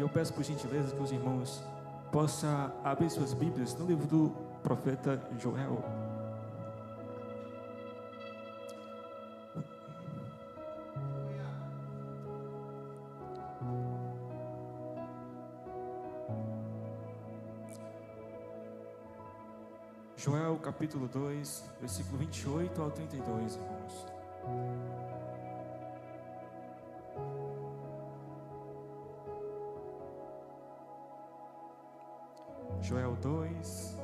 E eu peço por gentileza que os irmãos possam abrir suas Bíblias no livro do profeta Joel. Joel capítulo 2, versículo 28 ao 32, irmãos. Joel 2,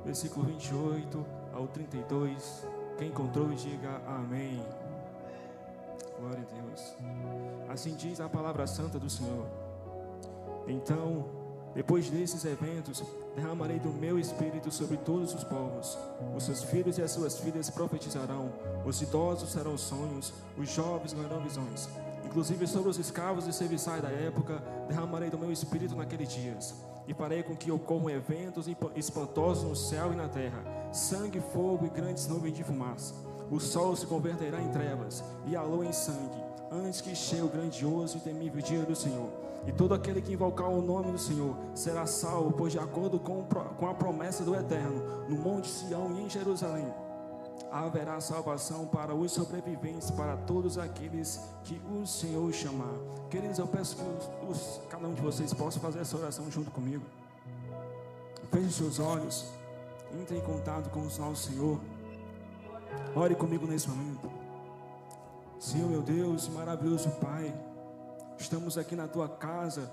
versículo 28 ao 32. Quem encontrou, diga amém. Glória a Deus. Assim diz a palavra santa do Senhor. Então, depois desses eventos, derramarei do meu espírito sobre todos os povos. Os seus filhos e as suas filhas profetizarão, os idosos terão sonhos, os jovens verão visões. Inclusive sobre os escravos e serviçais da época, derramarei do meu espírito naqueles dias. E farei com que ocorram eventos espantosos no céu e na terra, sangue, fogo e grandes nuvens de fumaça. O sol se converterá em trevas e a lua em sangue, antes que chegue o grandioso e temível dia do Senhor. E todo aquele que invocar o nome do Senhor será salvo, pois de acordo com a promessa do Eterno, no monte Sião e em Jerusalém, haverá salvação para os sobreviventes, para todos aqueles que o Senhor chamar. Queridos, eu peço que cada um de vocês possa fazer essa oração junto comigo. Feche os seus olhos, entre em contato com o nosso Senhor. Ore comigo nesse momento. Senhor, meu Deus, maravilhoso Pai, estamos aqui na Tua casa.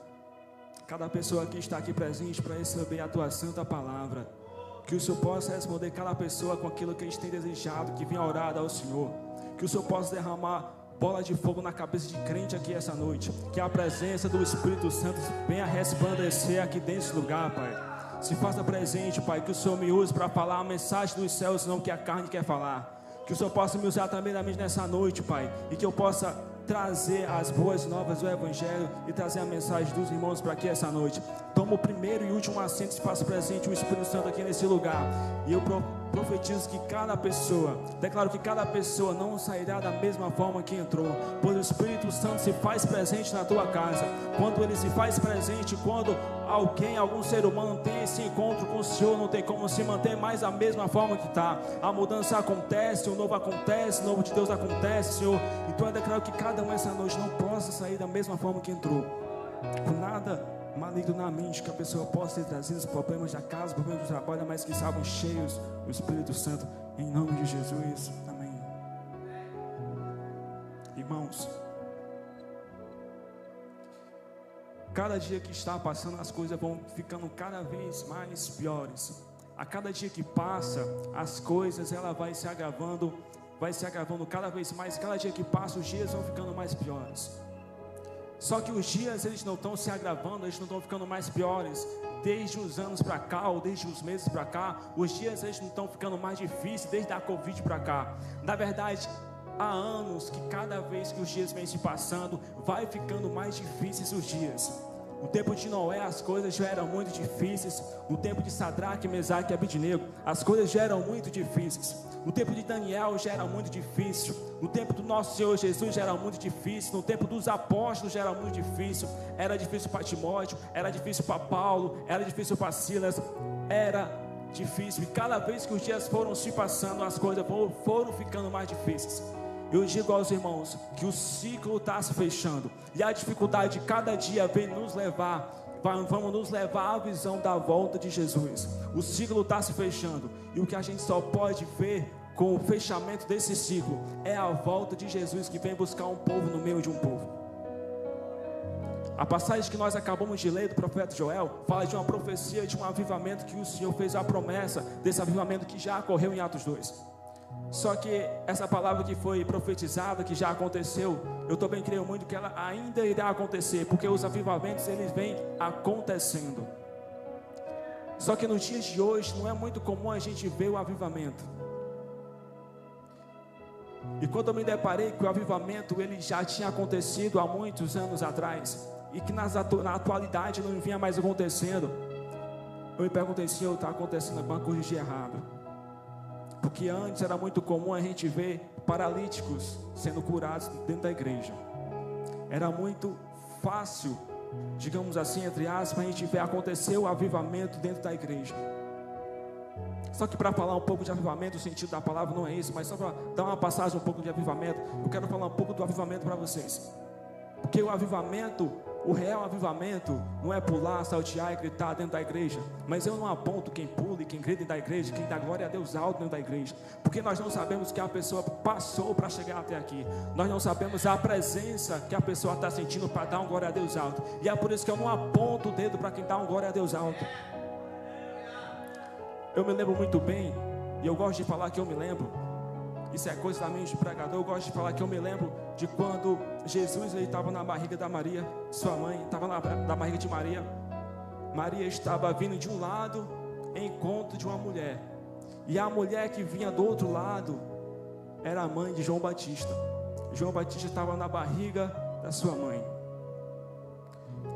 Cada pessoa aqui está aqui presente para receber a Tua santa palavra. Que o Senhor possa responder cada pessoa com aquilo que eles têm desejado, que venha orar ao Senhor. Que o Senhor possa derramar bola de fogo na cabeça de crente aqui essa noite. Que a presença do Espírito Santo venha resplandecer aqui desse lugar, Pai. Se faça presente, Pai, que o Senhor me use para falar a mensagem dos céus, não que a carne quer falar. Que o Senhor possa me usar também nessa noite, Pai, e que eu possa trazer as boas novas do Evangelho e trazer a mensagem dos irmãos para aqui essa noite. Toma o primeiro e último assento, se faça presente o Espírito Santo aqui nesse lugar. E eu profetizo que cada pessoa, declaro que cada pessoa não sairá da mesma forma que entrou, pois o Espírito Santo se faz presente na tua casa. Quando ele se faz presente, quando algum ser humano tem esse encontro com o Senhor, não tem como se manter mais da mesma forma que está. A mudança acontece, o novo acontece, o novo de Deus acontece, Senhor. Então eu declaro que cada um essa noite não possa sair da mesma forma que entrou, com nada maligno na mente, que a pessoa possa ter trazido os problemas da casa, problemas do trabalho, mas que estavam cheios do Espírito Santo, em nome de Jesus, amém. Irmãos, cada dia que está passando, as coisas vão ficando cada vez mais piores. A cada dia que passa, as coisas ela vai se agravando cada vez mais. Cada dia que passa, os dias vão ficando mais piores. Só que os dias eles não estão se agravando, eles não estão ficando mais piores. Desde os anos para cá, ou desde os meses para cá, os dias eles não estão ficando mais difíceis, desde a Covid para cá. Na verdade, há anos que cada vez que os dias vêm se passando, vai ficando mais difíceis os dias. No tempo de Noé as coisas já eram muito difíceis. No tempo de Sadraque, Mesaque e Abidnego, as coisas já eram muito difíceis. No tempo de Daniel já era muito difícil. No tempo do nosso Senhor Jesus já era muito difícil. No tempo dos apóstolos já era muito difícil. Era difícil para Timóteo, era difícil para Paulo, era difícil para Silas. Era difícil. E cada vez que os dias foram se passando, as coisas foram ficando mais difíceis. Eu digo aos irmãos que o ciclo está se fechando. E a dificuldade de cada dia vem nos levar, vamos nos levar à visão da volta de Jesus. O ciclo está se fechando. E o que a gente só pode ver com o fechamento desse ciclo é a volta de Jesus, que vem buscar um povo no meio de um povo. A passagem que nós acabamos de ler do profeta Joel fala de uma profecia, de um avivamento que o Senhor fez a promessa desse avivamento que já ocorreu em Atos 2. Só que essa palavra que foi profetizada, que já aconteceu, eu também creio muito que ela ainda irá acontecer, porque os avivamentos eles vêm acontecendo. Só que nos dias de hoje não é muito comum a gente ver o avivamento. E quando eu me deparei que o avivamento ele já tinha acontecido há muitos anos atrás, e que na atualidade não vinha mais acontecendo, eu me perguntei se está acontecendo alguma coisa de errado. Porque antes era muito comum a gente ver paralíticos sendo curados dentro da igreja. Era muito fácil digamos assim, entre aspas, a gente vê acontecer o avivamento dentro da igreja. Só que para falar um pouco de avivamento, o sentido da palavra não é isso, mas só para dar uma passagem um pouco de avivamento, eu quero falar um pouco do avivamento para vocês. Porque o avivamento, o real avivamento, não é pular, saltear e gritar dentro da igreja. Mas eu não aponto quem pula e quem grita dentro da igreja, quem dá glória a Deus alto dentro da igreja. Porque nós não sabemos que a pessoa passou para chegar até aqui. Nós não sabemos a presença que a pessoa está sentindo para dar um glória a Deus alto. E é por isso que eu não aponto o dedo para quem dá um glória a Deus alto. Eu me lembro muito bem, e eu gosto de falar que eu me lembro. Isso é coisa da mente de pregador. Eu gosto de falar que eu me lembro de quando Jesus estava na barriga da Maria, sua mãe, estava na barriga de Maria. Maria estava vindo de um lado em encontro de uma mulher. E a mulher que vinha do outro lado era a mãe de João Batista. João Batista estava na barriga da sua mãe.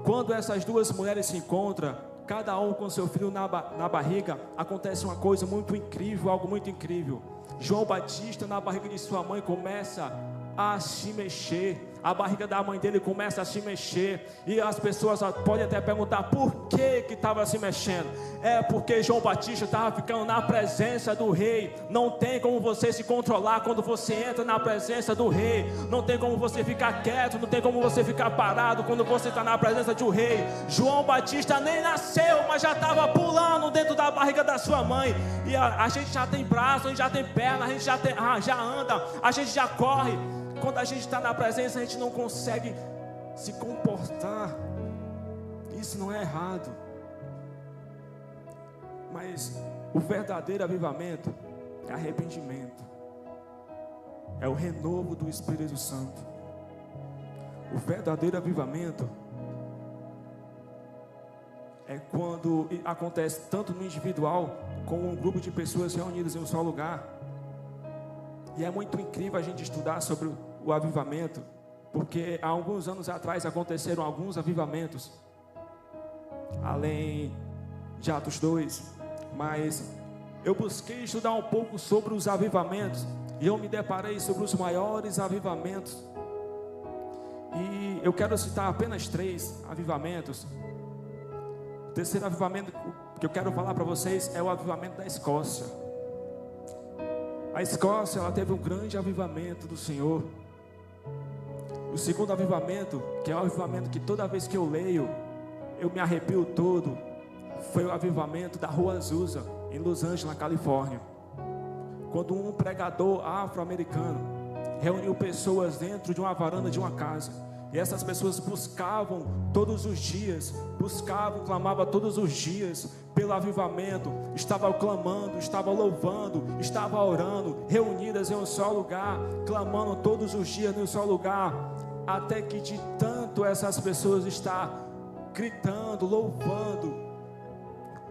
Quando essas duas mulheres se encontram, cada um com seu filho na barriga, acontece uma coisa muito incrível, algo muito incrível. João Batista na barriga de sua mãe começa a se mexer. A barriga da mãe dele começa a se mexer. E as pessoas podem até perguntar por que estava se mexendo. É porque João Batista estava ficando na presença do rei. Não tem como você se controlar quando você entra na presença do rei. Não tem como você ficar quieto. Não tem como você ficar parado quando você está na presença de um rei. João Batista nem nasceu, mas já estava pulando dentro da barriga da sua mãe. E a gente já tem braço, a gente já tem perna, a gente já anda, a gente já corre. Quando a gente está na presença, a gente não consegue se comportar. Isso não é errado. Mas o verdadeiro avivamento é arrependimento. É o renovo do Espírito Santo. O verdadeiro avivamento é quando acontece tanto no individual como um grupo de pessoas reunidas em um só lugar. E é muito incrível a gente estudar sobre o avivamento, porque há alguns anos atrás aconteceram alguns avivamentos, além de Atos 2, mas eu busquei estudar um pouco sobre os avivamentos, e eu me deparei sobre os maiores avivamentos, e eu quero citar apenas 3 avivamentos. O terceiro avivamento que eu quero falar para vocês é o avivamento da Escócia. A Escócia, ela teve um grande avivamento do Senhor. O segundo avivamento, que é o avivamento que toda vez que eu leio, eu me arrepio todo, foi o avivamento da Rua Azusa, em Los Angeles, na Califórnia. Quando um pregador afro-americano reuniu pessoas dentro de uma varanda de uma casa. E essas pessoas buscavam todos os dias, clamavam todos os dias pelo avivamento, estavam clamando, estavam louvando, estavam orando, reunidas em um só lugar, clamando todos os dias em um só lugar, até que de tanto essas pessoas estar gritando, louvando,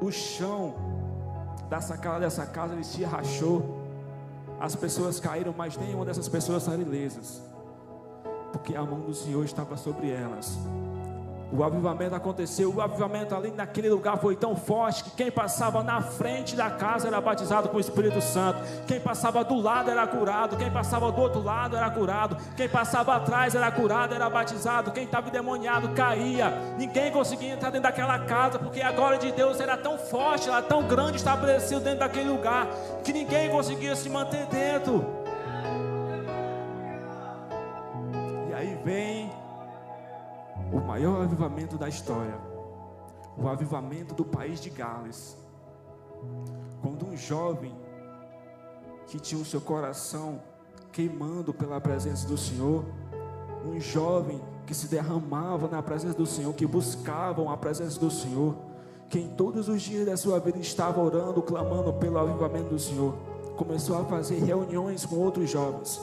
o chão da sacada dessa casa ele se rachou, as pessoas caíram, mas nenhuma dessas pessoas saíram ilesas, porque a mão do Senhor estava sobre elas. O avivamento aconteceu. O avivamento ali naquele lugar foi tão forte que quem passava na frente da casa era batizado com o Espírito Santo. Quem passava do lado era curado. Quem passava do outro lado era curado. Quem passava atrás era curado, era batizado. Quem estava endemoniado caía. Ninguém conseguia entrar dentro daquela casa, porque a glória de Deus era tão forte, era tão grande, estabelecida dentro daquele lugar, que ninguém conseguia se manter dentro. Aí vem o maior avivamento da história, o avivamento do país de Gales, quando um jovem que tinha o seu coração queimando pela presença do Senhor, um jovem que se derramava na presença do Senhor, que buscavam a presença do Senhor, que em todos os dias da sua vida estava orando, clamando pelo avivamento do Senhor, começou a fazer reuniões com outros jovens.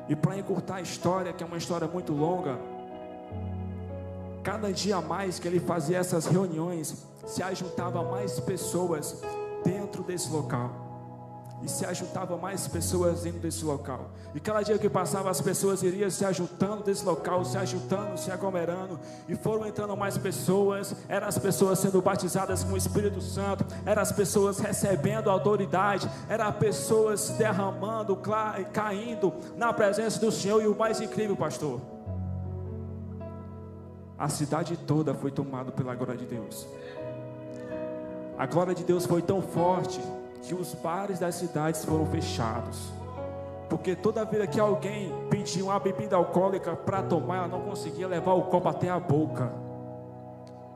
E para encurtar a história, que é uma história muito longa, cada dia a mais que ele fazia essas reuniões, se ajuntava mais pessoas dentro desse local. E se ajuntava mais pessoas dentro desse local. E cada dia que passava, as pessoas iriam se ajuntando desse local, se ajuntando, se aglomerando. E foram entrando mais pessoas. Eram as pessoas sendo batizadas com o Espírito Santo. Eram as pessoas recebendo autoridade. Eram as pessoas se derramando, caindo na presença do Senhor. E o mais incrível, pastor, a cidade toda foi tomada pela glória de Deus. A glória de Deus foi tão forte que os bares das cidades foram fechados. Porque toda vez que alguém pedia uma bebida alcoólica para tomar, ela não conseguia levar o copo até a boca.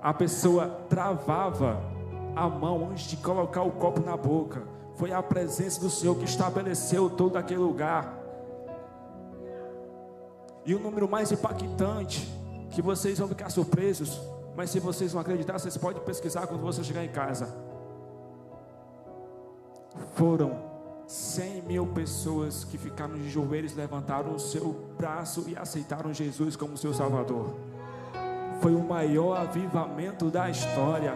A pessoa travava a mão antes de colocar o copo na boca. Foi a presença do Senhor que estabeleceu todo aquele lugar. E o número mais impactante, que vocês vão ficar surpresos, mas se vocês não acreditar, vocês podem pesquisar quando você chegar em casa. Foram 100 mil pessoas que ficaram de joelhos, levantaram o seu braço e aceitaram Jesus como seu Salvador. Foi o maior avivamento da história.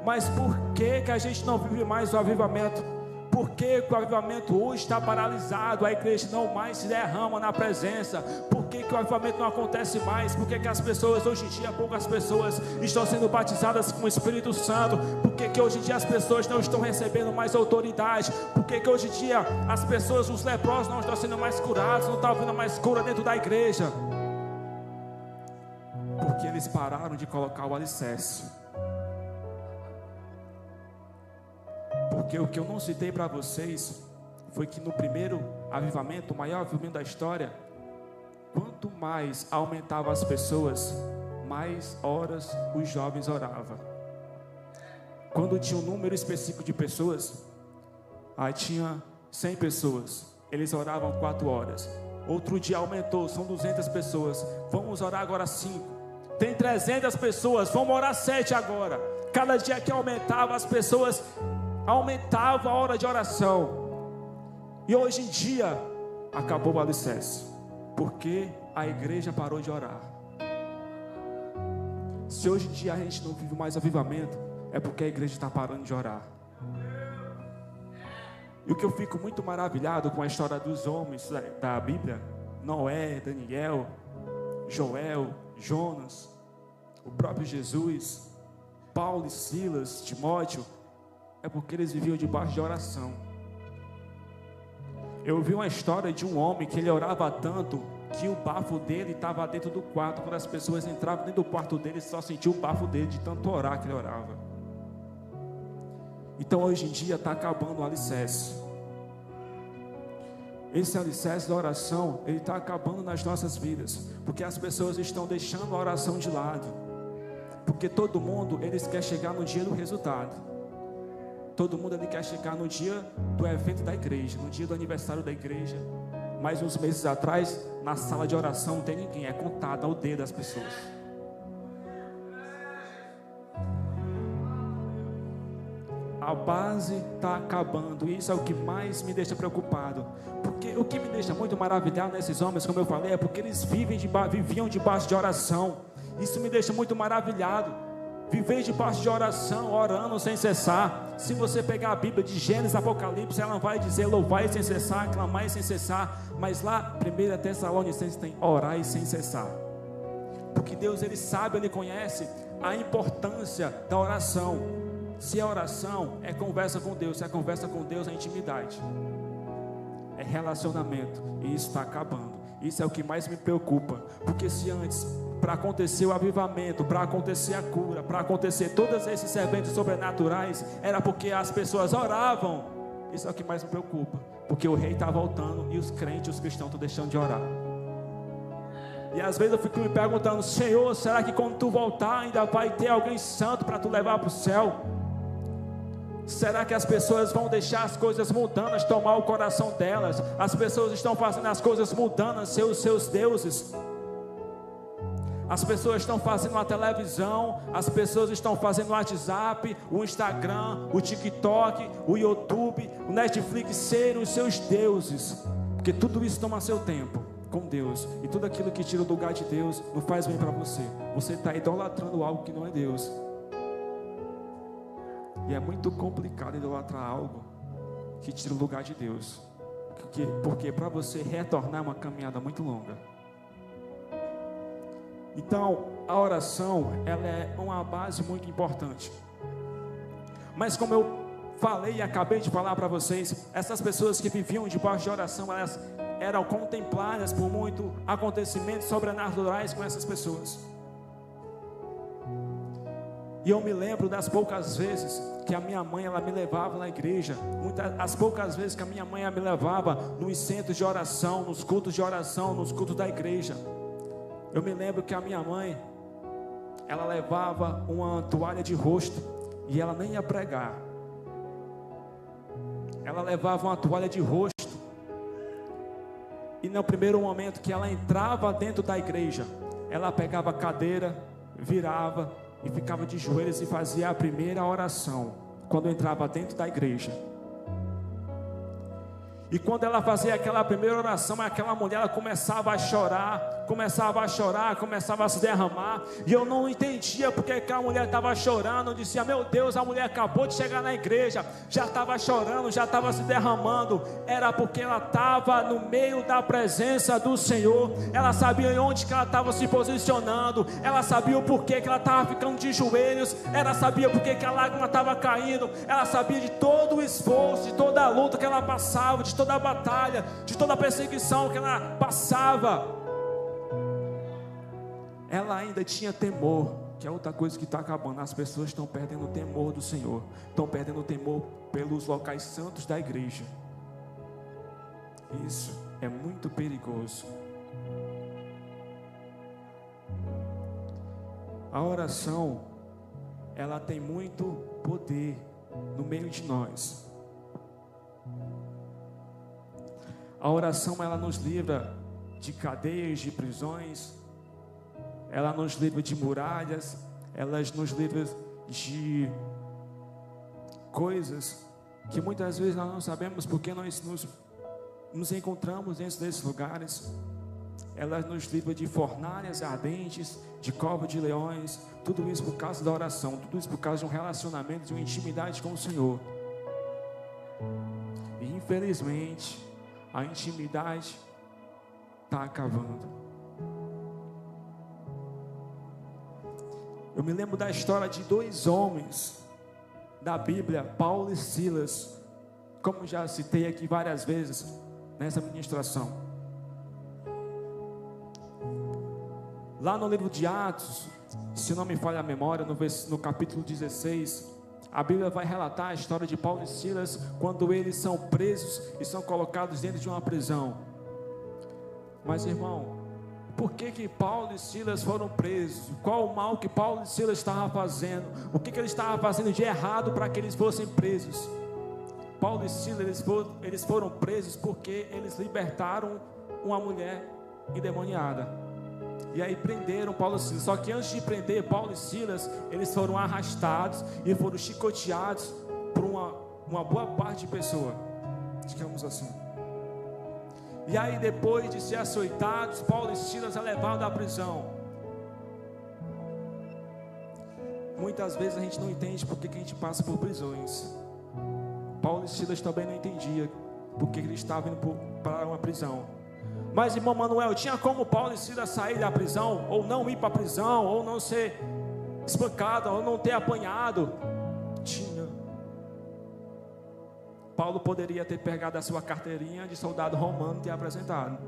Mas por que a gente não vive mais o avivamento? Por que o avivamento hoje está paralisado? A igreja não mais se derrama na presença. Por que o avivamento não acontece mais? Por que as pessoas, hoje em dia, poucas pessoas estão sendo batizadas com o Espírito Santo? Por que hoje em dia as pessoas não estão recebendo mais autoridade? Por que hoje em dia as pessoas, os leprosos, não estão sendo mais curados? Não está havendo mais cura dentro da igreja? Porque eles pararam de colocar o alicerce. Porque o que eu não citei para vocês foi que no primeiro avivamento, o maior avivamento da história, quanto mais aumentava as pessoas, mais horas os jovens oravam. Quando tinha um número específico de pessoas, aí tinha 100 pessoas, eles oravam 4 horas. Outro dia aumentou, são 200 pessoas, vamos orar agora 5. Tem 300 pessoas, vamos orar 7 agora. Cada dia que aumentava, as pessoas aumentava a hora de oração. E hoje em dia acabou o alicerce, porque a igreja parou de orar. Se hoje em dia a gente não vive mais avivamento, é porque a igreja está parando de orar. E o que eu fico muito maravilhado com a história dos homens da Bíblia, Noé, Daniel, Joel, Jonas, o próprio Jesus, Paulo e Silas, Timóteo, é porque eles viviam debaixo de oração. Eu vi uma história de um homem que ele orava tanto que o bafo dele estava dentro do quarto. Quando as pessoas entravam dentro do quarto dele, só sentia o bafo dele de tanto orar que ele orava. Então hoje em dia está acabando o alicerce. Esse alicerce da oração, ele está acabando nas nossas vidas, porque as pessoas estão deixando a oração de lado. Porque todo mundo, eles quer chegar no dia do resultado. Todo mundo ali quer chegar no dia do evento da igreja, no dia do aniversário da igreja. Mas uns meses atrás, na sala de oração, não tem ninguém, é contado ao dedo das pessoas. A base está acabando, e isso é o que mais me deixa preocupado. Porque o que me deixa muito maravilhado nesses homens, como eu falei, é porque eles viviam debaixo de oração. Isso me deixa muito maravilhado. Viver debaixo de oração, orando sem cessar. Se você pegar a Bíblia de Gênesis, Apocalipse, ela vai dizer louvai sem cessar, clamai sem cessar. Mas lá, 1 Tessalonicenses tem orai sem cessar. Porque Deus, Ele sabe, Ele conhece a importância da oração. Se é oração, é conversa com Deus. Se é conversa com Deus, é intimidade, é relacionamento. E isso está acabando. Isso é o que mais me preocupa. Porque se antes, para acontecer o avivamento, para acontecer a cura, para acontecer todos esses eventos sobrenaturais, era porque as pessoas oravam. Isso é o que mais me preocupa, porque o rei está voltando e os crentes, os cristãos estão deixando de orar. E às vezes eu fico me perguntando: Senhor, será que quando tu voltar ainda vai ter alguém santo para tu levar para o céu? Será que as pessoas vão deixar as coisas mundanas tomar o coração delas? As pessoas estão fazendo as coisas mundanas ser os seus deuses. As pessoas estão fazendo a televisão, as pessoas estão fazendo o WhatsApp, o Instagram, o TikTok, o YouTube, o Netflix serem os seus deuses. Porque tudo isso toma seu tempo com Deus. E tudo aquilo que tira o lugar de Deus não faz bem para você. Você está idolatrando algo que não é Deus. E é muito complicado idolatrar algo que tira o lugar de Deus. Porque para você retornar é uma caminhada muito longa. Então, a oração, ela é uma base muito importante. Mas como eu falei e acabei de falar para vocês, essas pessoas que viviam debaixo de oração, elas eram contempladas por muitos acontecimentos sobrenaturais com essas pessoas. E eu me lembro das poucas vezes que a minha mãe, ela me levava na igreja. As poucas vezes que a minha mãe me levava nos centros de oração, nos cultos de oração, nos cultos da igreja. Eu me lembro que a minha mãe, ela levava uma toalha de rosto e ela nem ia pregar. Ela levava uma toalha de rosto. E no primeiro momento que ela entrava dentro da igreja, ela pegava a cadeira, virava e ficava de joelhos e fazia a primeira oração quando entrava dentro da igreja. E quando ela fazia aquela primeira oração, aquela mulher, ela começava a chorar, começava a se derramar. E eu não entendia porque que a mulher estava chorando. Eu dizia: meu Deus, a mulher acabou de chegar na igreja, já estava chorando, já estava se derramando. Era porque ela estava no meio da presença do Senhor. Ela sabia onde que ela estava se posicionando. Ela sabia o porquê que ela estava ficando de joelhos. Ela sabia porquê que a lágrima estava caindo. Ela sabia de todo o esforço, de toda a luta que ela passava, de toda a batalha, de toda a perseguição que ela passava. Ela ainda tinha temor, que é outra coisa que está acabando. As pessoas estão perdendo o temor do Senhor, estão perdendo o temor pelos locais santos da igreja. Isso é muito perigoso. A oração, ela tem muito poder no meio de nós. A oração, ela nos livra de cadeias, de prisões. Ela nos livra de muralhas. Ela nos livra de coisas que muitas vezes nós não sabemos porque nós nos encontramos dentro desses lugares. Ela nos livra de fornalhas ardentes, de cova de leões. Tudo isso por causa da oração. Tudo isso por causa de um relacionamento, de uma intimidade com o Senhor. E infelizmente a intimidade está acabando. Eu me lembro da história de dois homens da Bíblia, Paulo e Silas, como já citei aqui várias vezes nessa ministração. Lá no livro de Atos, se não me falha a memória, no capítulo 16, a Bíblia vai relatar a história de Paulo e Silas quando eles são presos e são colocados dentro de uma prisão. Mas, irmão, por que Paulo e Silas foram presos? Qual o mal que Paulo e Silas estavam fazendo? O que eles estavam fazendo de errado para que eles fossem presos? Paulo e Silas, eles foram presos porque eles libertaram uma mulher endemoniada. E aí prenderam Paulo e Silas. Só que antes de prender Paulo e Silas, eles foram arrastados e foram chicoteados por uma boa parte de pessoa, digamos assim. E aí depois de ser açoitados, Paulo e Silas é levado à prisão. Muitas vezes a gente não entende porque que a gente passa por prisões. Paulo e Silas também não entendiam porque eles estavam indo para uma prisão. Mas, irmão Manuel, tinha como Paulo e Silas sair da prisão, ou não ir para a prisão, ou não ser espancado, ou não ter apanhado? Tinha. Paulo poderia ter pegado a sua carteirinha de soldado romano e ter apresentado.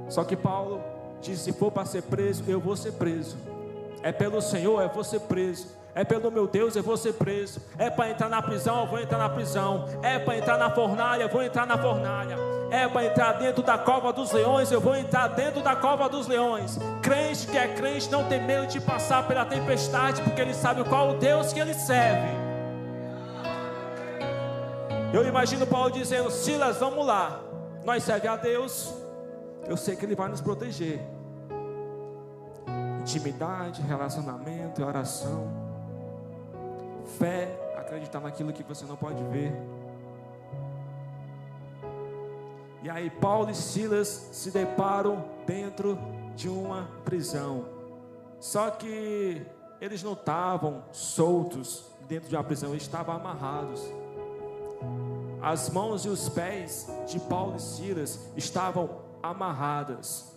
Só que Paulo disse: se for para ser preso, eu vou ser preso. É pelo Senhor, eu vou ser preso. É pelo meu Deus, eu vou ser preso. É para entrar na prisão, eu vou entrar na prisão. É para entrar na fornalha, eu vou entrar na fornalha. É para entrar dentro da cova dos leões, eu vou entrar dentro da cova dos leões. Crente que é crente não tem medo de passar pela tempestade, porque ele sabe qual o Deus que ele serve. Eu imagino Paulo dizendo: Silas, vamos lá, nós servemos a Deus, eu sei que Ele vai nos proteger. Intimidade, relacionamento, oração, fé, acreditar naquilo que você não pode ver. E aí Paulo e Silas se deparam dentro de uma prisão. Só que eles não estavam soltos dentro de uma prisão, eles estavam amarrados. As mãos e os pés de Paulo e Silas estavam amarradas.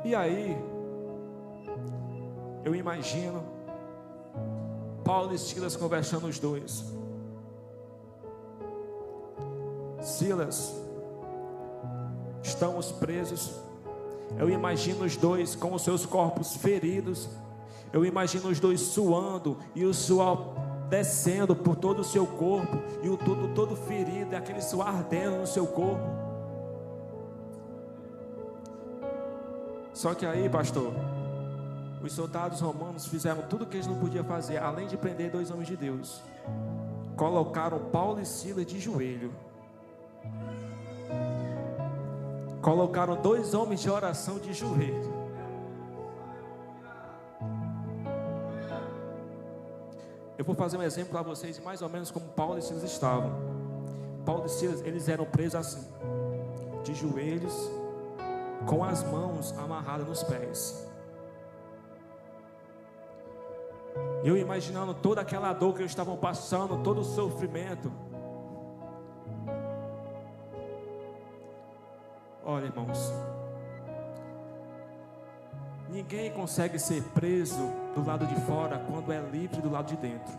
E aí, eu imagino Paulo e Silas conversando os dois. Silas, estamos presos Eu imagino os dois com os seus corpos feridos. Eu imagino os dois suando e o suor descendo por todo o seu corpo e o todo ferido, e aquele suor ardendo no seu corpo. Só que aí, pastor, os soldados romanos fizeram tudo o que eles não podiam fazer, além de prender 2 homens de Deus. Colocaram Paulo e Silas de joelho. Colocaram 2 homens de oração de joelho. Eu vou fazer um exemplo para vocês, mais ou menos como Paulo e Silas estavam. Paulo e Silas, eles eram presos assim, de joelhos, com as mãos amarradas nos pés. Eu imaginando toda aquela dor que eles estavam passando, todo o sofrimento. Olha, irmãos, ninguém consegue ser preso do lado de fora quando é livre do lado de dentro.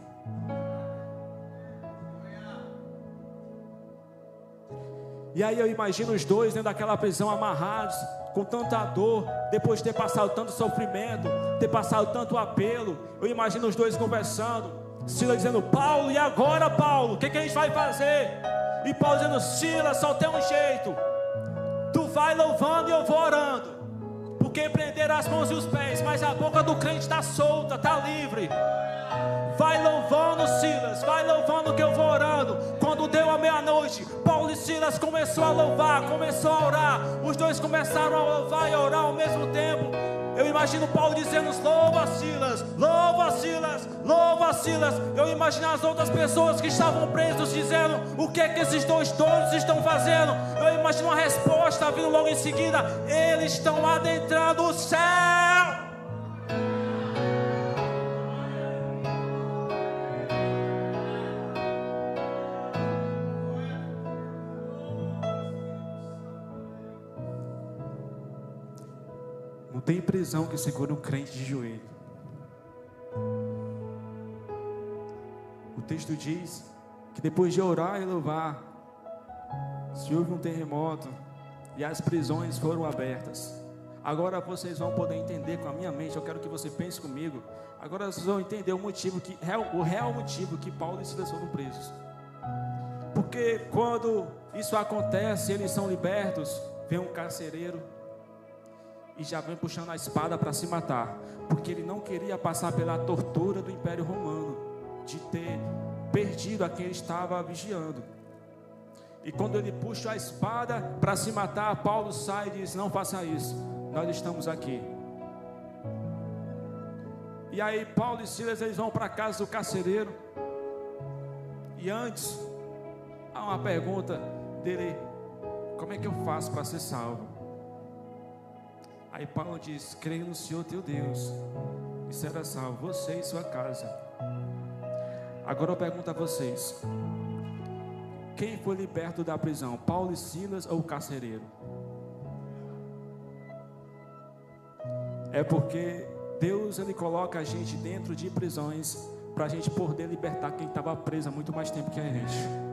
E aí eu imagino os dois dentro daquela prisão amarrados, com tanta dor, depois de ter passado tanto sofrimento, ter passado tanto apelo. Eu imagino os dois conversando, Silas dizendo: Paulo, e agora, Paulo? O que a gente vai fazer? E Paulo dizendo: Silas, só tem um jeito. Tu vai louvando e eu vou orando, porque prenderam as mãos e os pés, mas a boca do crente está solta, está livre. Vai louvando, Silas, vai louvando que eu vou orando. Quando deu a meia-noite, Paulo e Silas começou a louvar, começou a orar. Os dois começaram a louvar e a orar ao mesmo tempo. Eu imagino Paulo dizendo: louva, Silas, louva, Silas, louva, Silas. Eu imagino as outras pessoas que estavam presos dizendo: o que é que esses dois doidos estão fazendo? Eu imagino a resposta vindo logo em seguida: eles estão adentrando o céu. Não tem prisão que segure um crente de joelho. O texto diz que depois de orar e louvar, se houve um terremoto e as prisões foram abertas. Agora vocês vão poder entender com a minha mente. Eu quero que você pense comigo. Agora vocês vão entender o real motivo que Paulo e Silas foram presos. Porque quando isso acontece, eles são libertos, vem um carcereiro e já vem puxando a espada para se matar, porque ele não queria passar pela tortura do Império Romano, de ter perdido a quem ele estava vigiando. E quando ele puxa a espada para se matar, Paulo sai e diz: não faça isso, nós estamos aqui. E aí Paulo e Silas, eles vão para a casa do carcereiro. E antes, há uma pergunta dele: como é que eu faço para ser salvo? Aí Paulo diz: creio no Senhor teu Deus e será salvo, você e sua casa. Agora eu pergunto a vocês: quem foi liberto da prisão, Paulo e Silas ou o carcereiro? É porque Deus, ele coloca a gente dentro de prisões para a gente poder libertar quem estava preso há muito mais tempo que a gente.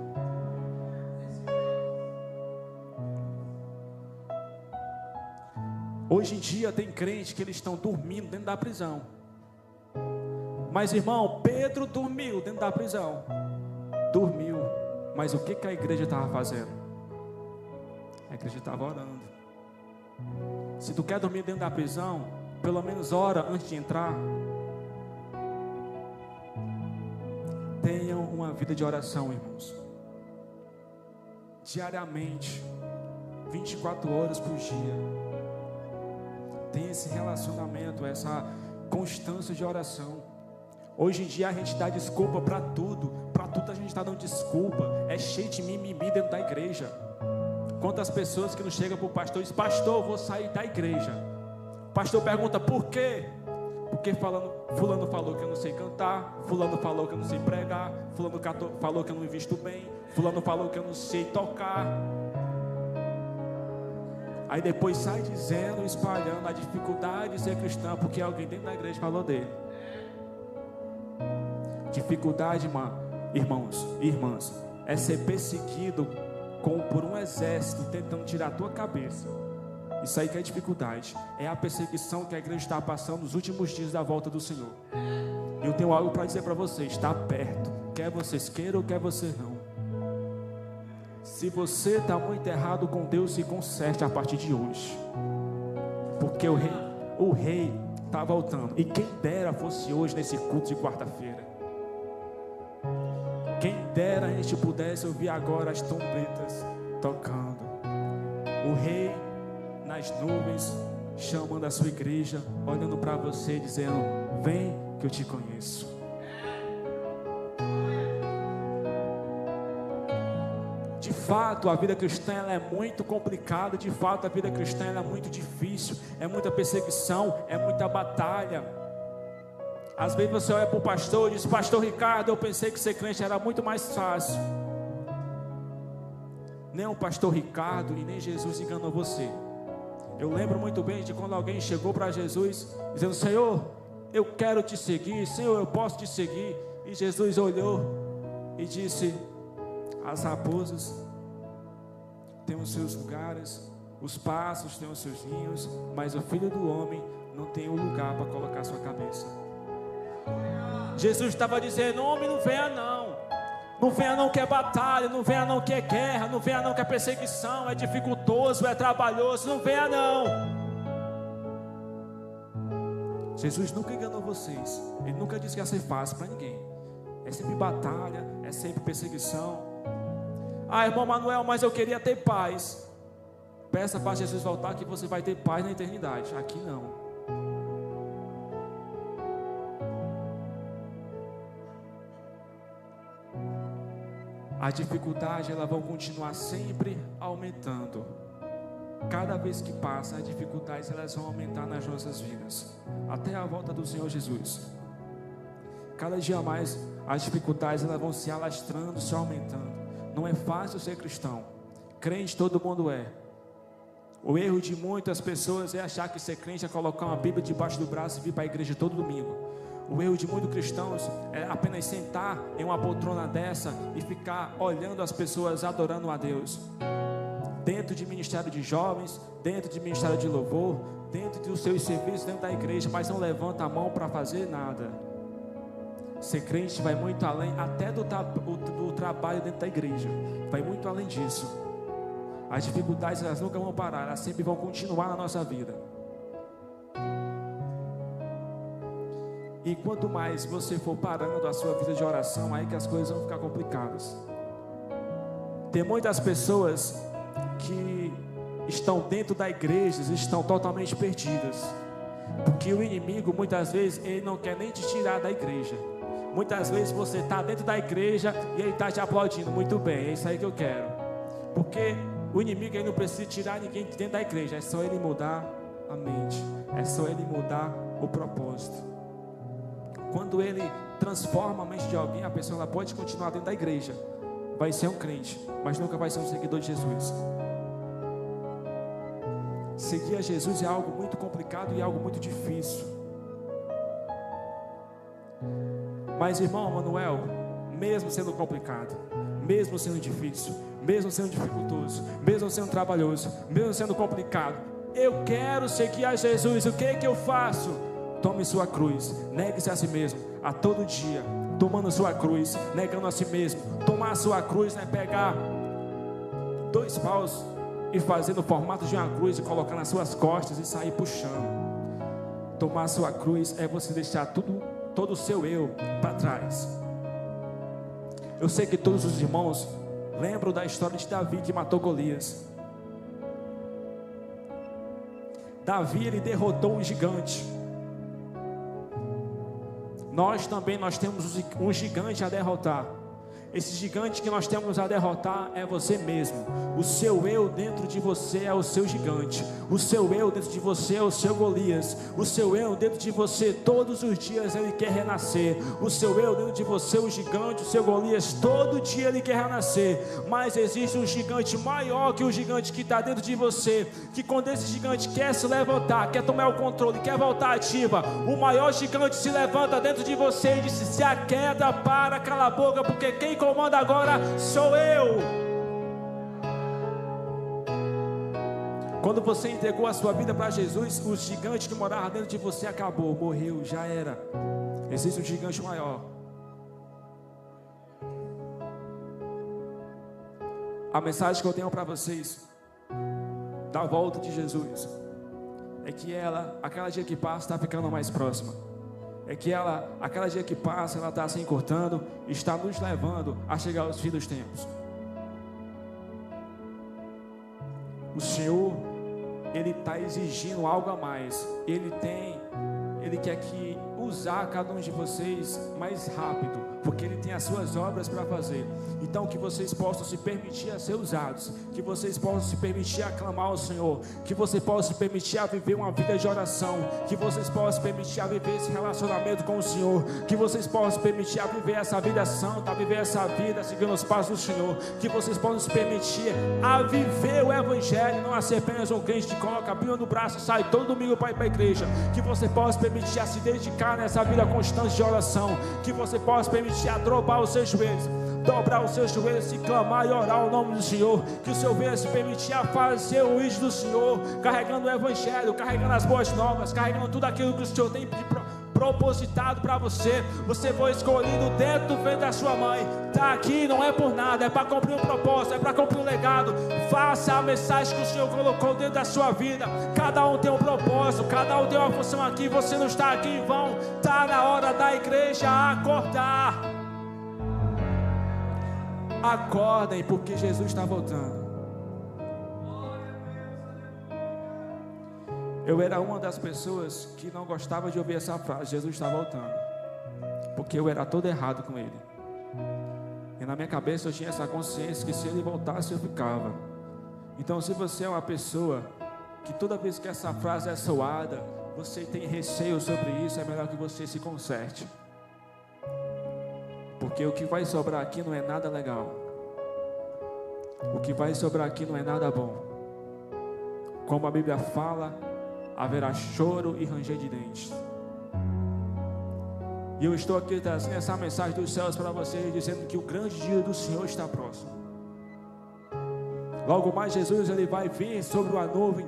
Hoje em dia tem crente que eles estão dormindo dentro da prisão. Mas irmão, Pedro dormiu dentro da prisão. Dormiu. Mas o que a igreja estava fazendo? A igreja estava orando. Se tu quer dormir dentro da prisão, pelo menos ora antes de entrar. Tenham uma vida de oração, irmãos. Diariamente, 24 horas por dia. Tem esse relacionamento, essa constância de oração. Hoje em dia a gente dá desculpa para tudo a gente está dando desculpa. É cheio de mimimi dentro da igreja. Quantas pessoas que não chegam para o pastor e dizem: pastor, vou sair da igreja. O pastor pergunta: por quê? Porque fulano falou que eu não sei cantar, fulano falou que eu não sei pregar, fulano falou que eu não me visto bem, fulano falou que eu não sei tocar. Aí depois sai dizendo, espalhando a dificuldade de ser cristão, porque alguém dentro da igreja falou dele. Dificuldade, irmãos e irmãs, é ser perseguido por um exército tentando tirar a tua cabeça. Isso aí que é dificuldade. É a perseguição que a igreja está passando nos últimos dias da volta do Senhor. Eu tenho algo para dizer para vocês, está perto. Quer vocês queiram ou quer vocês não. Se você está muito errado com Deus, se conserte a partir de hoje. Porque o rei está voltando. E quem dera fosse hoje nesse culto de quarta-feira. Quem dera a gente pudesse ouvir agora as trombetas tocando. O rei nas nuvens, chamando a sua igreja, olhando para você, dizendo: vem que eu te conheço. De fato, a vida cristã ela é muito complicada. De fato, a vida cristã ela é muito difícil. É muita perseguição, é muita batalha. Às vezes você olha para o pastor e diz: pastor Ricardo, eu pensei que ser crente era muito mais fácil. Nem o pastor Ricardo e nem Jesus enganou você. Eu lembro muito bem de quando alguém chegou para Jesus dizendo: Senhor, eu quero te seguir. Senhor, eu posso te seguir. E Jesus olhou e disse: as raposas têm os seus lugares, os pássaros têm os seus ninhos, mas o Filho do Homem não tem um lugar para colocar sua cabeça. Jesus estava dizendo: homem, não venha não. Não venha não que é batalha, não venha não que é guerra, não venha não que é perseguição, é dificultoso, é trabalhoso, não venha não. Jesus nunca enganou vocês. Ele nunca disse que ia ser fácil para ninguém. É sempre batalha, é sempre perseguição. Ah, irmão Manuel, mas eu queria ter paz. Peça para Jesus voltar que você vai ter paz na eternidade. Aqui não. A dificuldade, elas vão continuar sempre aumentando. Cada vez que passa, as dificuldades, elas vão aumentar nas nossas vidas. Até a volta do Senhor Jesus. Cada dia mais, as dificuldades, elas vão se alastrando, se aumentando. Não é fácil ser cristão. Crente todo mundo é. O erro de muitas pessoas é achar que ser crente é colocar uma Bíblia debaixo do braço e vir para a igreja todo domingo. O erro de muitos cristãos é apenas sentar em uma poltrona dessa e ficar olhando as pessoas adorando a Deus. Dentro de ministério de jovens, dentro de ministério de louvor, dentro dos seus serviços, dentro da igreja, mas não levanta a mão para fazer nada. Ser crente vai muito além, até do trabalho dentro da igreja. Vai muito além disso. As dificuldades, elas nunca vão parar, elas sempre vão continuar na nossa vida. E quanto mais você for parando a sua vida de oração, aí que as coisas vão ficar complicadas. Tem muitas pessoas que estão dentro da igreja, estão totalmente perdidas. Porque o inimigo, muitas vezes, ele não quer nem te tirar da igreja. Muitas vezes você está dentro da igreja e ele está te aplaudindo. Muito bem, é isso aí que eu quero. Porque o inimigo, ele não precisa tirar ninguém de dentro da igreja. É só ele mudar a mente. É só ele mudar o propósito. Quando ele transforma a mente de alguém, a pessoa ela pode continuar dentro da igreja. Vai ser um crente, mas nunca vai ser um seguidor de Jesus. Seguir a Jesus é algo muito complicado e algo muito difícil. Mas, irmão Manuel, mesmo sendo complicado, mesmo sendo difícil, mesmo sendo dificultoso, mesmo sendo trabalhoso, mesmo sendo complicado, eu quero seguir a Jesus. O que é que eu faço? Tome sua cruz, negue-se a si mesmo, a todo dia, tomando sua cruz, negando a si mesmo. Tomar a sua cruz é pegar 2 paus e fazer no formato de uma cruz e colocar nas suas costas e sair puxando. Tomar a sua cruz é você deixar todo o seu eu para trás. Eu sei que todos os irmãos lembram da história de Davi que matou Golias. Davi, ele derrotou um gigante. Nós temos um gigante a derrotar. Esse gigante que nós temos a derrotar é você mesmo. O seu eu dentro de você é o seu gigante. O seu eu dentro de você é o seu Golias. O seu eu dentro de você, todos os dias ele quer renascer. O seu eu dentro de você, o gigante, o seu Golias, todo dia ele quer renascer. Mas existe um gigante maior que o gigante que está dentro de você, que quando esse gigante quer se levantar, quer tomar o controle, quer voltar ativa, o maior gigante se levanta dentro de você e diz: se aquieta, para, cala a boca, porque quem comanda agora sou eu. Quando você entregou a sua vida para Jesus, o gigante que morava dentro de você acabou, morreu, já era. Existe um gigante maior. A mensagem que eu tenho para vocês da volta de Jesus é que ela, a cada dia que passa, está ficando mais próxima. É que ela, a cada dia que passa, ela está se encurtando, está nos levando a chegar aos fins dos tempos. O Senhor, Ele está exigindo algo a mais. Ele quer que usar cada um de vocês mais rápido, porque Ele tem as suas obras para fazer. Então que vocês possam se permitir a ser usados, que vocês possam se permitir a clamar ao Senhor, que vocês possam se permitir a viver uma vida de oração, que vocês possam se permitir a viver esse relacionamento com o Senhor, que vocês possam se permitir a viver essa vida santa, a viver essa vida seguindo os passos do Senhor, que vocês possam se permitir a viver o Evangelho, não a ser apenas um crente que coloca a Bíblia no braço e sai todo domingo para ir para a igreja, que você possa se permitir a se dedicar nessa vida constante de oração, que você possa se permitir a dobrar os seus joelhos e clamar e orar o nome do Senhor, que o Senhor venha se permitir a fazer o ídolo do Senhor, carregando o Evangelho, carregando as boas novas, carregando tudo aquilo que o Senhor tem propositado para você. Você foi escolhido dentro do ventre da sua mãe, está aqui não é por nada, é para cumprir um propósito, é para cumprir um legado. Faça a mensagem que o Senhor colocou dentro da sua vida. Cada um tem um propósito, cada um tem uma função aqui. Você não está aqui em vão. Está na hora da igreja acordar. Acordem, porque Jesus está voltando. Eu era uma das pessoas que não gostava de ouvir essa frase, Jesus está voltando, porque eu era todo errado com Ele. E na minha cabeça eu tinha essa consciência que se Ele voltasse eu ficava. Então, se você é uma pessoa que toda vez que essa frase é soada, você tem receio sobre isso, é melhor que você se conserte, porque o que vai sobrar aqui não é nada legal. O que vai sobrar aqui não é nada bom. Como a Bíblia fala, haverá choro e ranger de dentes. E eu estou aqui trazendo essa mensagem dos céus para vocês, dizendo que o grande dia do Senhor está próximo. Logo mais Jesus Ele vai vir sobre uma nuvem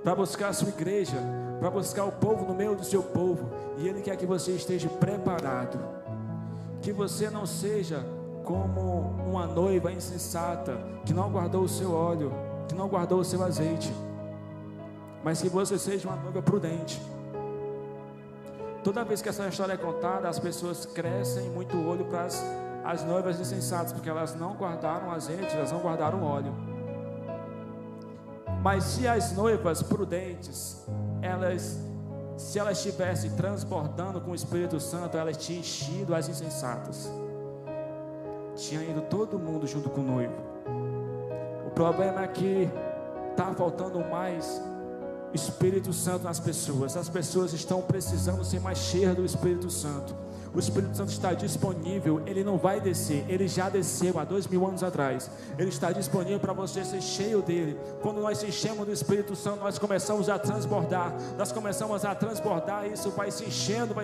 para buscar a sua igreja, para buscar o povo no meio do seu povo. E Ele quer que você esteja preparado, que você não seja como uma noiva insensata, que não guardou o seu óleo, que não guardou o seu azeite, mas que você seja uma noiva prudente. Toda vez que essa história é contada, as pessoas crescem muito o olho para as noivas insensatas, porque elas não guardaram azeite, elas não guardaram óleo. Mas se as noivas prudentes, se elas estivessem transbordando com o Espírito Santo, elas tinham enchido as insensatas, tinha ido todo mundo junto com o noivo. O problema é que está faltando mais Espírito Santo nas pessoas. As pessoas estão precisando ser mais cheias do Espírito Santo. O Espírito Santo está disponível, Ele não vai descer, Ele já desceu há 2000 anos atrás. Ele está disponível para você ser cheio dele. Quando nós se enchemos do Espírito Santo, nós começamos a transbordar. E isso vai se enchendo,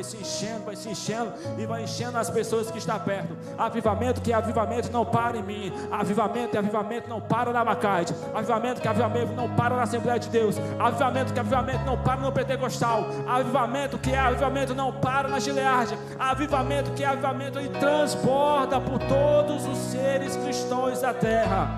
e vai enchendo as pessoas que estão perto. Avivamento que é avivamento não para em mim. Avivamento que é avivamento não para na Macaide. Avivamento que é avivamento não para na Assembleia de Deus. Avivamento que é avivamento não para no Pentecostal. Avivamento que é avivamento não para na Gileade. Avivamento que é avivamento, ele transborda por todos os seres cristãos da terra.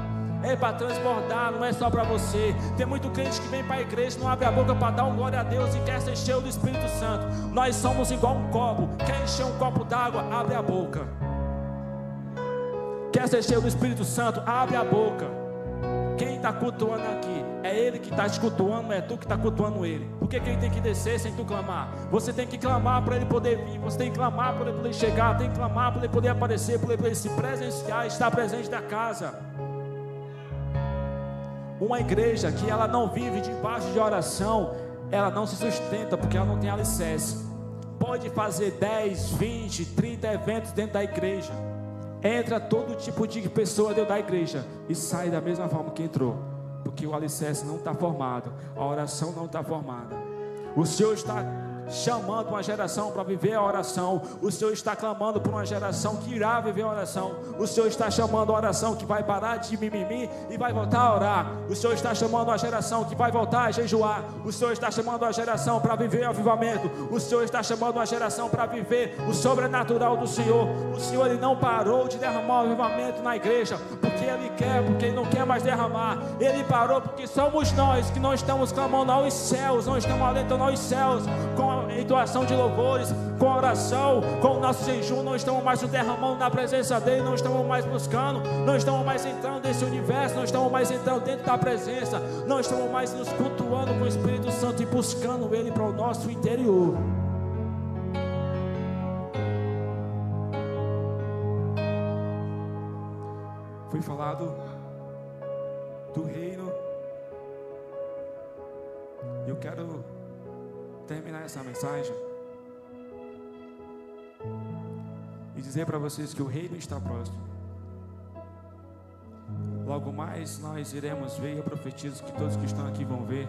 É para transbordar, não é só para você. Tem muito crente que vem para a igreja, não abre a boca para dar um glória a Deus e quer ser cheio do Espírito Santo. Nós somos igual um copo. Quer encher um copo d'água, abre a boca. Quer ser cheio do Espírito Santo, abre a boca. Quem está cultuando aqui é Ele que está te cultuando, não é tu que está cultuando Ele. Por que Ele tem que descer sem tu clamar? Você tem que clamar para Ele poder vir, você tem que clamar para Ele poder chegar, tem que clamar para Ele poder aparecer, para Ele poder se presenciar, estar presente na casa. Uma igreja que ela não vive debaixo de oração, ela não se sustenta, porque ela não tem alicerce. Pode fazer 10, 20, 30 eventos dentro da igreja, entra todo tipo de pessoa dentro da igreja e sai da mesma forma que entrou, porque o alicerce não está formado, a oração não está formada. O Senhor está chamando uma geração para viver a oração. O Senhor está clamando por uma geração que irá viver a oração. O Senhor está chamando a oração que vai parar de mimimi e vai voltar a orar. O Senhor está chamando a geração que vai voltar a jejuar. O Senhor está chamando a geração para viver o avivamento. O Senhor está chamando a geração para viver o sobrenatural do Senhor. O Senhor, Ele não parou de derramar o avivamento na igreja porque Ele quer, porque Ele não quer mais derramar. Ele parou porque somos nós que não estamos clamando aos céus, não estamos alentando aos céus com a entoação de louvores, com a oração, com o nosso jejum. Não estamos mais nos derramando na presença dEle, não estamos mais buscando, não estamos mais entrando nesse universo, não estamos mais entrando dentro da presença, não estamos mais nos cultuando com o Espírito Santo e buscando Ele para o nosso interior. Foi falado do reino. Eu quero terminar essa mensagem e dizer para vocês que o reino está próximo. Logo mais nós iremos ver, eu profetizo que todos que estão aqui vão ver,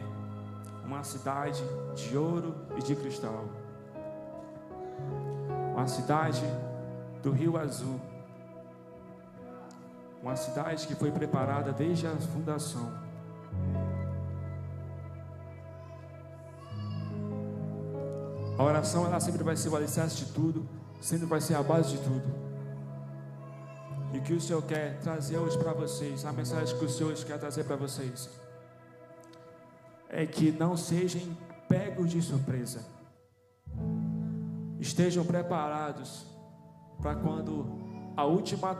uma cidade de ouro e de cristal, uma cidade do Rio Azul, uma cidade que foi preparada desde a fundação. A oração, ela sempre vai ser o alicerce de tudo, sempre vai ser a base de tudo. E o que o Senhor quer trazer hoje para vocês, a mensagem que o Senhor hoje quer trazer para vocês, é que não sejam pegos de surpresa. Estejam preparados para quando a última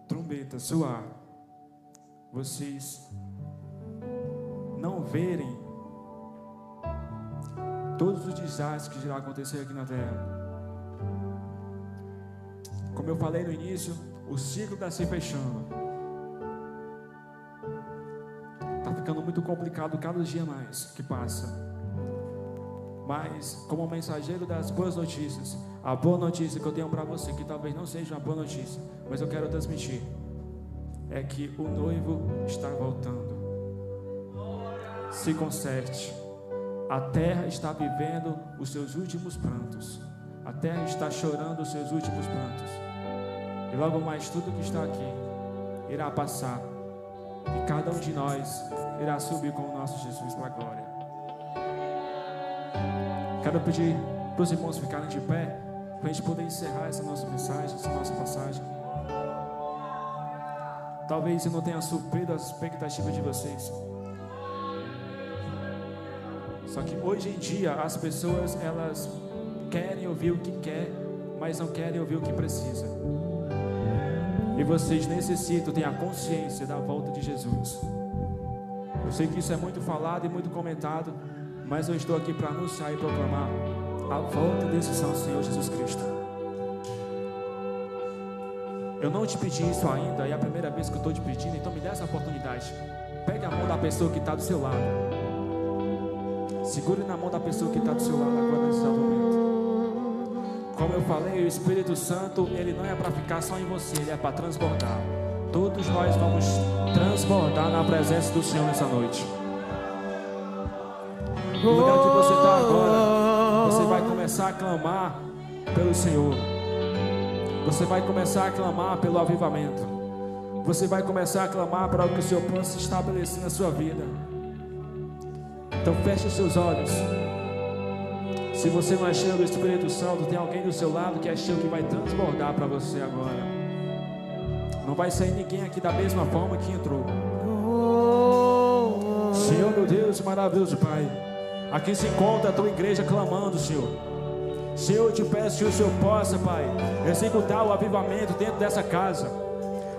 trombeta soar, vocês não verem todos os desastres que irão acontecer aqui na terra. Como eu falei no início, o ciclo está se fechando. Está ficando muito complicado cada dia mais que passa. Mas, como mensageiro das boas notícias, a boa notícia que eu tenho para você, que talvez não seja uma boa notícia, mas eu quero transmitir, é que o noivo está voltando. Se conserte. A terra está vivendo os seus últimos prantos. A terra está chorando os seus últimos prantos. E logo mais tudo que está aqui irá passar. E cada um de nós irá subir com o nosso Jesus para a glória. Quero pedir para os irmãos ficarem de pé, para a gente poder encerrar essa nossa mensagem, essa nossa passagem. Talvez eu não tenha suprido as expectativas de vocês. Só que hoje em dia as pessoas, elas querem ouvir o que quer, mas não querem ouvir o que precisa. E vocês necessitam ter a consciência da volta de Jesus. Eu sei que isso é muito falado e muito comentado, mas eu estou aqui para anunciar e proclamar a volta desse Santo Senhor Jesus Cristo. Eu não te pedi isso ainda, é a primeira vez que eu estou te pedindo, então me dê essa oportunidade. Pegue a mão da pessoa que está do seu lado. Segure na mão da pessoa que está do seu lado agora nesse momento. Como eu falei, o Espírito Santo, ele não é para ficar só em você, ele é para transbordar. Todos nós vamos transbordar na presença do Senhor nessa noite. No lugar que você está agora, você vai começar a clamar pelo Senhor. Você vai começar a clamar pelo avivamento. Você vai começar a clamar para que o Senhor possa se estabelecer na sua vida. Então feche os seus olhos. Se você não é cheio do Espírito Santo, tem alguém do seu lado que é cheio, que vai transbordar para você agora. Não vai sair ninguém aqui da mesma forma que entrou. Senhor, meu Deus, maravilhoso Pai, aqui se encontra a tua igreja clamando, Senhor. Senhor, eu te peço que o Senhor possa, Pai, executar o avivamento dentro dessa casa.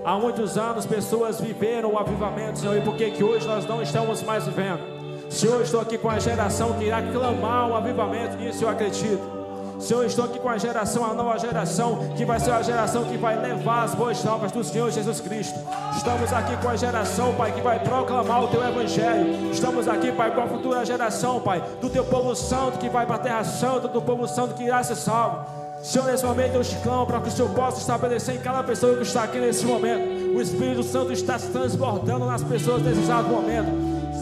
Há muitos anos pessoas viveram o avivamento, Senhor, e por que hoje nós não estamos mais vivendo? Senhor, eu estou aqui com a geração que irá clamar o avivamento, nisso eu acredito. Senhor, eu estou aqui com a geração, a nova geração, que vai ser a geração que vai levar as boas novas do Senhor Jesus Cristo. Estamos aqui com a geração, Pai, que vai proclamar o Teu Evangelho. Estamos aqui, Pai, com a futura geração, Pai, do Teu povo santo que vai para a terra santa, do povo santo que irá ser salvo. Senhor, nesse momento eu te clamo para que o Senhor possa estabelecer em cada pessoa que está aqui nesse momento. O Espírito Santo está se transbordando nas pessoas nesse exato momento.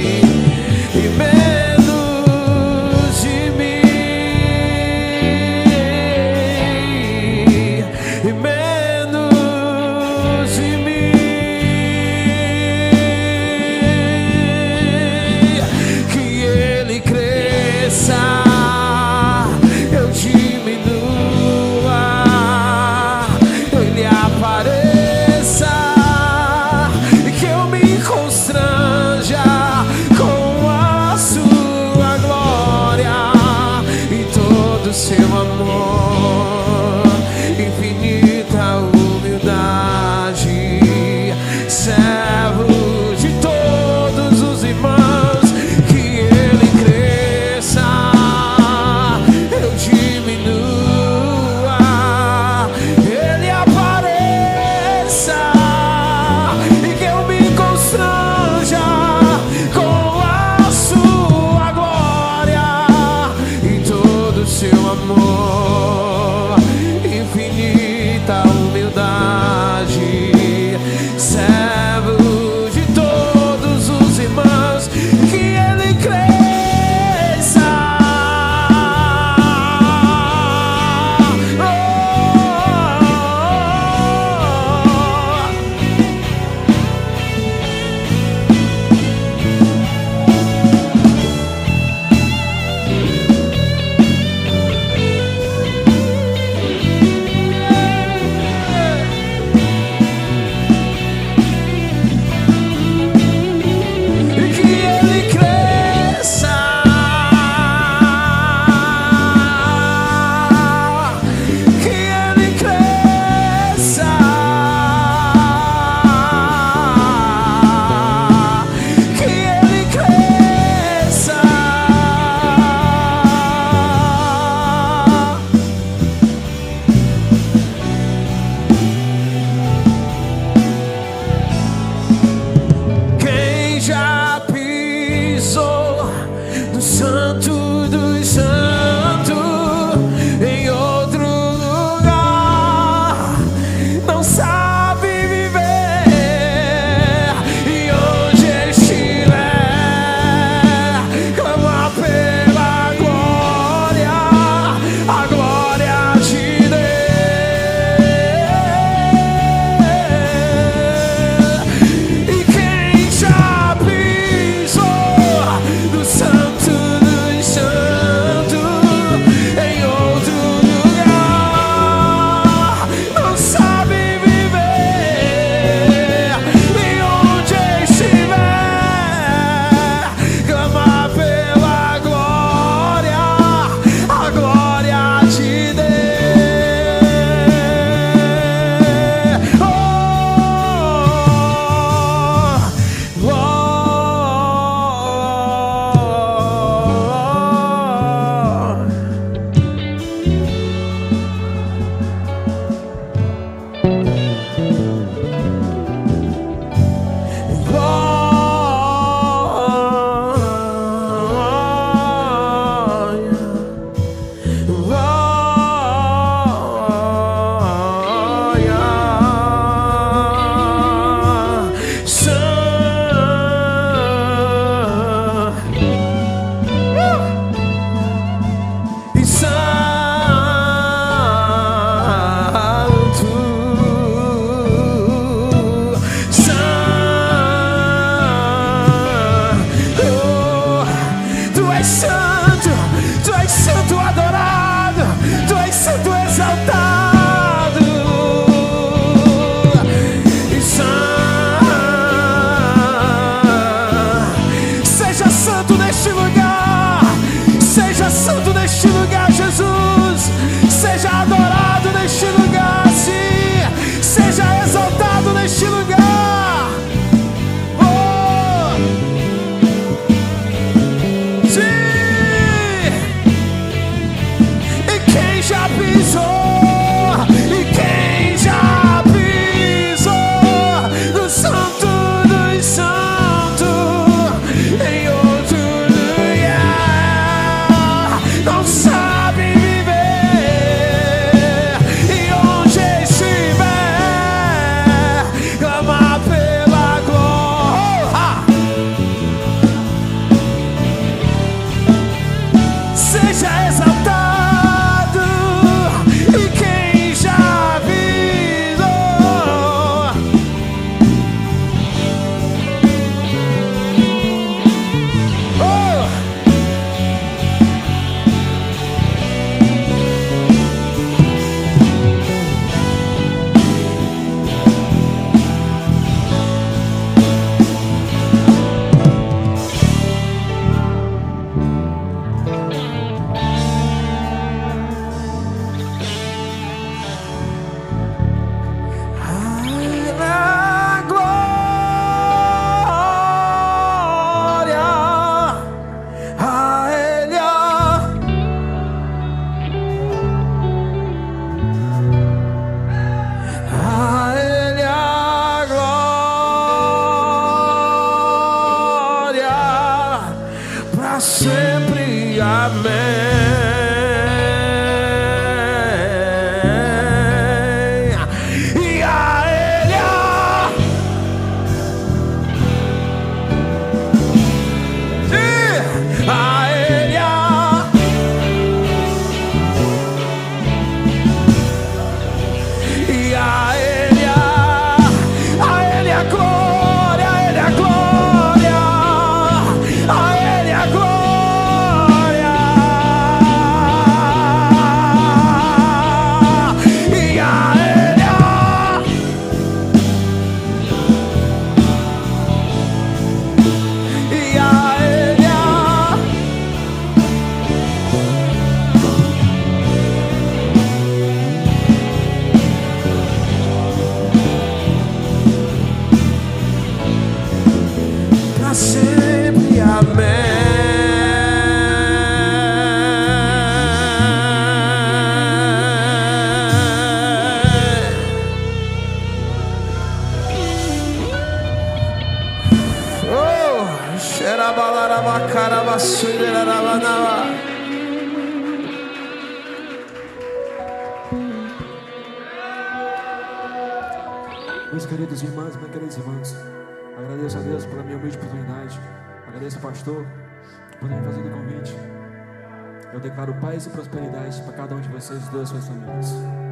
ti. já pisou no Santo dos Santos, em outro lugar, não sabe viver. E onde estiver, clama pela glória, a glória de Deus. E quem já pisou no Santo dos Santos, em outro lugar, não sabe viver. E onde estiver, clama pela glória, a glória de Deus. Tu és santo adorado, tu és santo exaltado, e seja santo neste lugar, seja santo neste lugar, Jesus, seja adorado neste lugar, sim, seja exaltado neste lugar. Já pisou, e quem já pisou no Santo dos Santos, em outro lugar, não sabe viver. E onde estiver, clama pela glória, seja exaltado. Sempre, amém. E a Ele a glória, a Ele a glória, a Ele a glória. Meus queridos irmãos, minhas queridas irmãs, agradeço a Deus pela minha humilde oportunidade. Agradeço ao pastor por ter me fazer o convite. Eu declaro paz e prosperidade para cada um de vocês e das suas famílias.